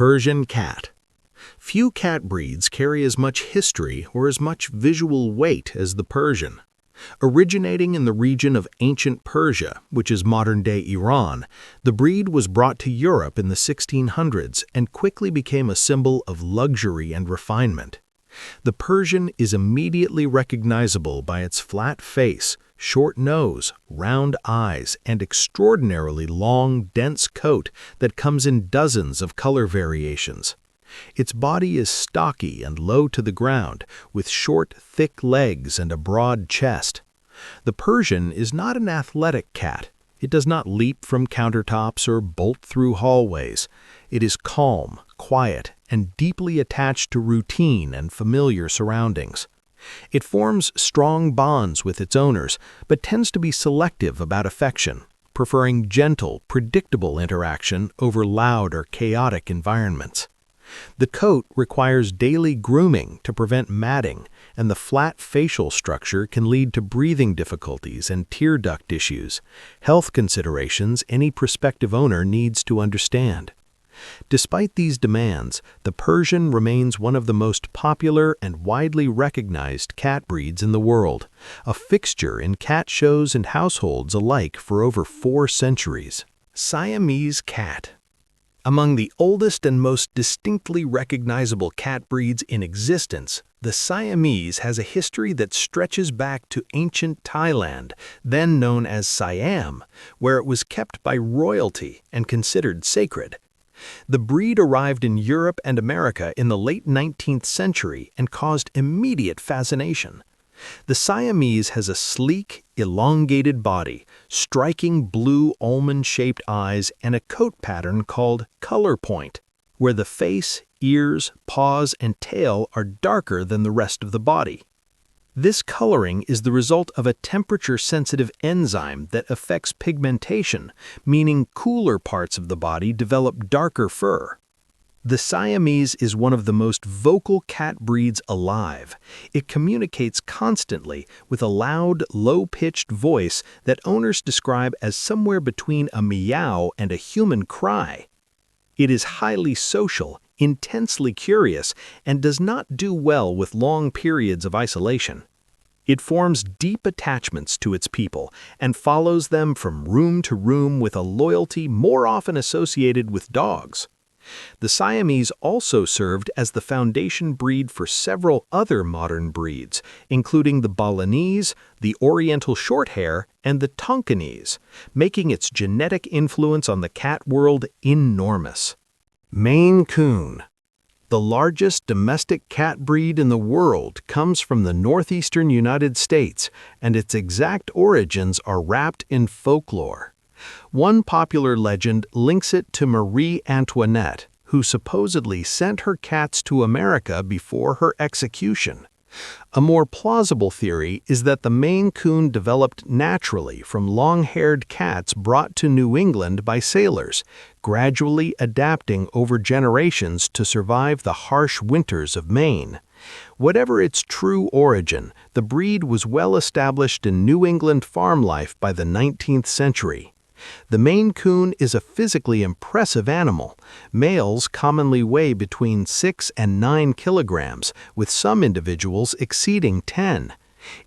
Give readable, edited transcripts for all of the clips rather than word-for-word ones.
Persian cat. Few cat breeds carry as much history or as much visual weight as the Persian. Originating in the region of ancient Persia, which is modern-day Iran, the breed was brought to Europe in the 1600s and quickly became a symbol of luxury and refinement. The Persian is immediately recognizable by its flat face, short nose, round eyes, and extraordinarily long, dense coat that comes in dozens of color variations. Its body is stocky and low to the ground, with short, thick legs and a broad chest. The Persian is not an athletic cat. It does not leap from countertops or bolt through hallways. It is calm, quiet, and deeply attached to routine and familiar surroundings. It forms strong bonds with its owners, but tends to be selective about affection, preferring gentle, predictable interaction over loud or chaotic environments. The coat requires daily grooming to prevent matting, and the flat facial structure can lead to breathing difficulties and tear duct issues, health considerations any prospective owner needs to understand. Despite these demands, the Persian remains one of the most popular and widely recognized cat breeds in the world, a fixture in cat shows and households alike for over 4 centuries. Siamese cat. Among the oldest and most distinctly recognizable cat breeds in existence, the Siamese has a history that stretches back to ancient Thailand, then known as Siam, where it was kept by royalty and considered sacred. The breed arrived in Europe and America in the late 19th century and caused immediate fascination. The Siamese has a sleek, elongated body, striking blue almond-shaped eyes, and a coat pattern called color point, where the face, ears, paws, and tail are darker than the rest of the body. This coloring is the result of a temperature-sensitive enzyme that affects pigmentation, meaning cooler parts of the body develop darker fur. The Siamese is one of the most vocal cat breeds alive. It communicates constantly with a loud, low-pitched voice that owners describe as somewhere between a meow and a human cry. It is highly social, intensely curious, and does not do well with long periods of isolation. It forms deep attachments to its people and follows them from room to room with a loyalty more often associated with dogs. The Siamese also served as the foundation breed for several other modern breeds, including the Balinese, the Oriental Shorthair, and the Tonkinese, making its genetic influence on the cat world enormous. Maine Coon. The largest domestic cat breed in the world comes from the northeastern United States, and its exact origins are wrapped in folklore. One popular legend links it to Marie Antoinette, who supposedly sent her cats to America before her execution. A more plausible theory is that the Maine Coon developed naturally from long-haired cats brought to New England by sailors, gradually adapting over generations to survive the harsh winters of Maine. Whatever its true origin, the breed was well established in New England farm life by the 19th century. The Maine Coon is a physically impressive animal. Males commonly weigh between 6 and 9 kilograms, with some individuals exceeding 10.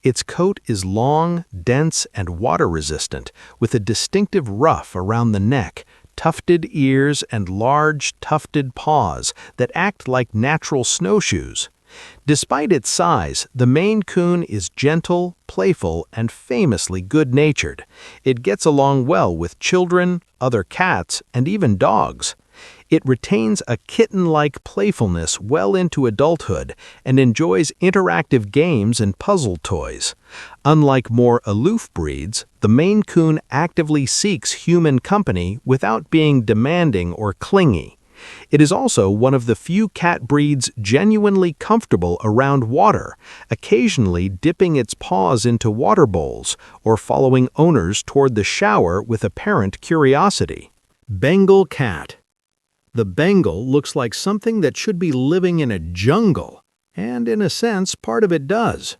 Its coat is long, dense, and water-resistant, with a distinctive ruff around the neck, tufted ears, and large, tufted paws that act like natural snowshoes. Despite its size, the Maine Coon is gentle, playful, and famously good-natured. It gets along well with children, other cats, and even dogs. It retains a kitten-like playfulness well into adulthood and enjoys interactive games and puzzle toys. Unlike more aloof breeds, the Maine Coon actively seeks human company without being demanding or clingy. It is also one of the few cat breeds genuinely comfortable around water, occasionally dipping its paws into water bowls or following owners toward the shower with apparent curiosity. Bengal cat. The Bengal looks like something that should be living in a jungle, and in a sense, part of it does.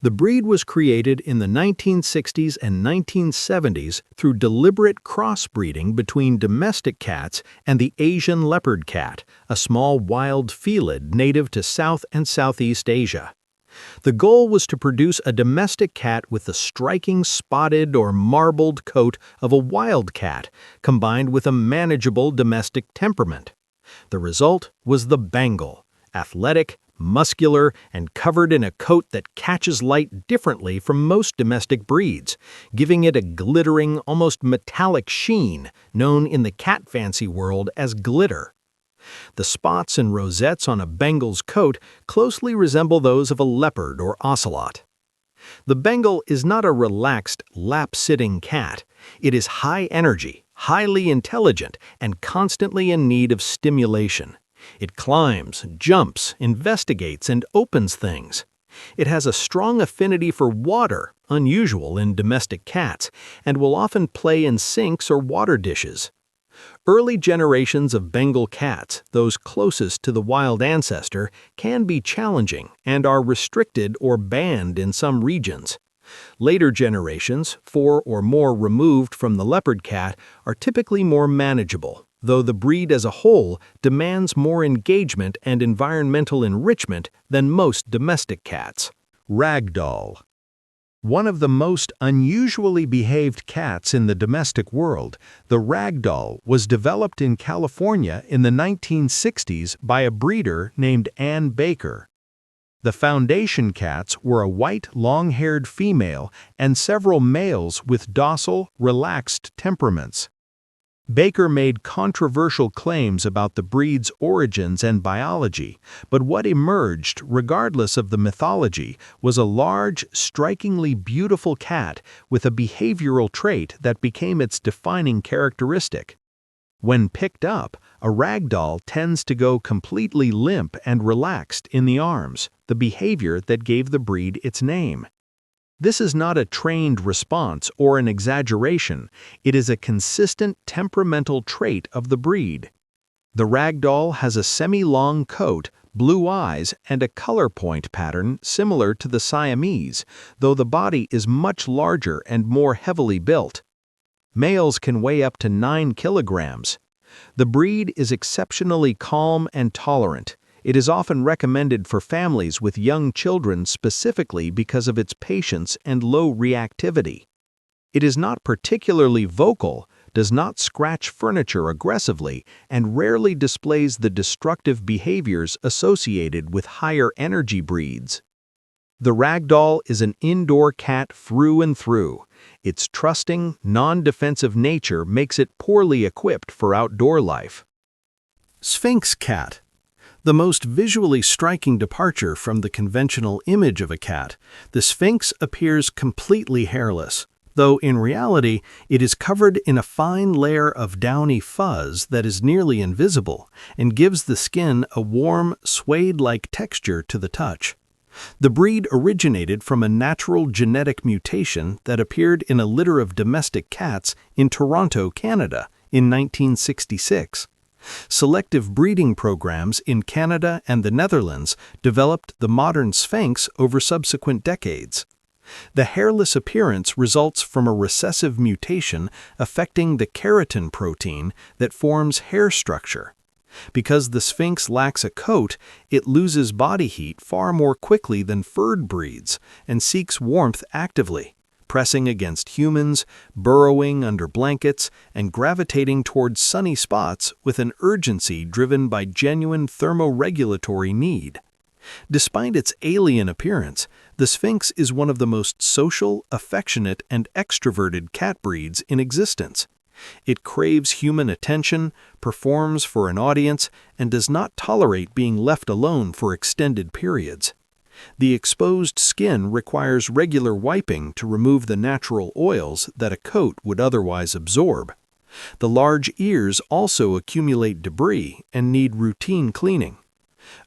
The breed was created in the 1960s and 1970s through deliberate crossbreeding between domestic cats and the Asian leopard cat, a small wild felid native to South and Southeast Asia. The goal was to produce a domestic cat with the striking spotted or marbled coat of a wild cat, combined with a manageable domestic temperament. The result was the Bengal, athletic, muscular, and covered in a coat that catches light differently from most domestic breeds, giving it a glittering, almost metallic sheen, known in the cat fancy world as glitter. The spots and rosettes on a Bengal's coat closely resemble those of a leopard or ocelot. The Bengal is not a relaxed, lap-sitting cat. It is high energy, highly intelligent, and constantly in need of stimulation. It climbs, jumps, investigates, and opens things. It has a strong affinity for water, unusual in domestic cats, and will often play in sinks or water dishes. Early generations of Bengal cats, those closest to the wild ancestor, can be challenging and are restricted or banned in some regions. Later generations, 4 or more removed from the leopard cat, are typically more manageable, though the breed as a whole demands more engagement and environmental enrichment than most domestic cats. Ragdoll. One of the most unusually behaved cats in the domestic world, the ragdoll was developed in California in the 1960s by a breeder named Ann Baker. The foundation cats were a white, long-haired female and several males with docile, relaxed temperaments. Baker made controversial claims about the breed's origins and biology, but what emerged, regardless of the mythology, was a large, strikingly beautiful cat with a behavioral trait that became its defining characteristic. When picked up, a ragdoll tends to go completely limp and relaxed in the arms, the behavior that gave the breed its name. This is not a trained response or an exaggeration, it is a consistent temperamental trait of the breed. The ragdoll has a semi-long coat, blue eyes, and a color point pattern similar to the Siamese, though the body is much larger and more heavily built. Males can weigh up to 9 kilograms. The breed is exceptionally calm and tolerant. It is often recommended for families with young children specifically because of its patience and low reactivity. It is not particularly vocal, does not scratch furniture aggressively, and rarely displays the destructive behaviors associated with higher energy breeds. The ragdoll is an indoor cat through and through. Its trusting, non-defensive nature makes it poorly equipped for outdoor life. Sphinx cat. The most visually striking departure from the conventional image of a cat, the Sphinx appears completely hairless, though in reality it is covered in a fine layer of downy fuzz that is nearly invisible and gives the skin a warm, suede-like texture to the touch. The breed originated from a natural genetic mutation that appeared in a litter of domestic cats in Toronto, Canada, in 1966. Selective breeding programs in Canada and the Netherlands developed the modern Sphinx over subsequent decades. The hairless appearance results from a recessive mutation affecting the keratin protein that forms hair structure. Because the Sphinx lacks a coat, it loses body heat far more quickly than furred breeds and seeks warmth actively, pressing against humans, burrowing under blankets, and gravitating towards sunny spots with an urgency driven by genuine thermoregulatory need. Despite its alien appearance, the Sphinx is one of the most social, affectionate, and extroverted cat breeds in existence. It craves human attention, performs for an audience, and does not tolerate being left alone for extended periods. The exposed skin requires regular wiping to remove the natural oils that a coat would otherwise absorb. The large ears also accumulate debris and need routine cleaning.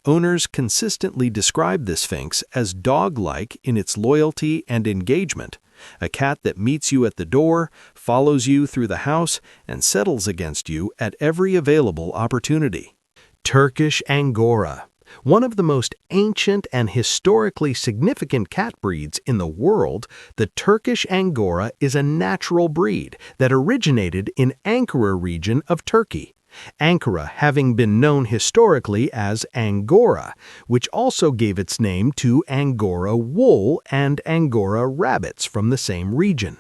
Owners consistently describe the Sphinx as dog-like in its loyalty and engagement, a cat that meets you at the door, follows you through the house, and settles against you at every available opportunity. Turkish Angora. One of the most ancient and historically significant cat breeds in the world, the Turkish Angora is a natural breed that originated in Ankara region of Turkey. Ankara having been known historically as Angora, which also gave its name to Angora wool and Angora rabbits from the same region.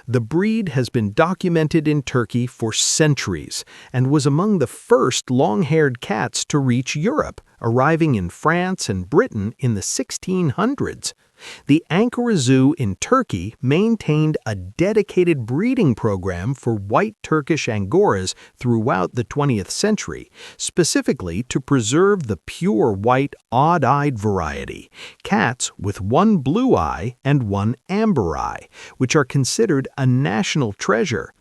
The breed has been documented in Turkey for centuries and was among the first long-haired cats to reach Europe, arriving in France and Britain in the 1600s. The Ankara Zoo in Turkey maintained a dedicated breeding program for white Turkish Angoras throughout the 20th century, specifically to preserve the pure white odd-eyed variety, cats with one blue eye and one amber eye, which are considered a national treasure.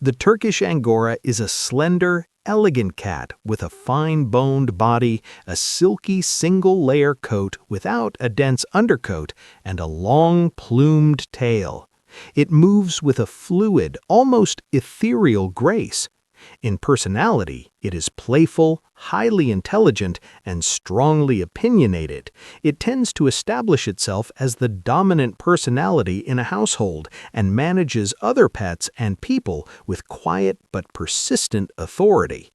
The Turkish Angora is a slender, elegant cat with a fine-boned body, a silky single-layer coat without a dense undercoat, and a long, plumed tail. It moves with a fluid, almost ethereal grace. In personality, it is playful, highly intelligent, and strongly opinionated. It tends to establish itself as the dominant personality in a household and manages other pets and people with quiet but persistent authority.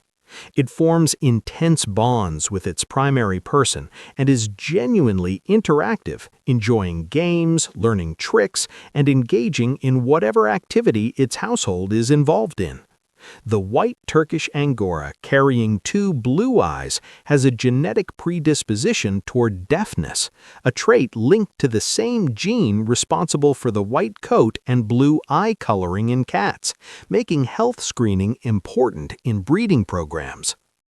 It forms intense bonds with its primary person and is genuinely interactive, enjoying games, learning tricks, and engaging in whatever activity its household is involved in. The white Turkish Angora carrying two blue eyes has a genetic predisposition toward deafness, a trait linked to the same gene responsible for the white coat and blue eye coloring in cats, making health screening important in breeding programs.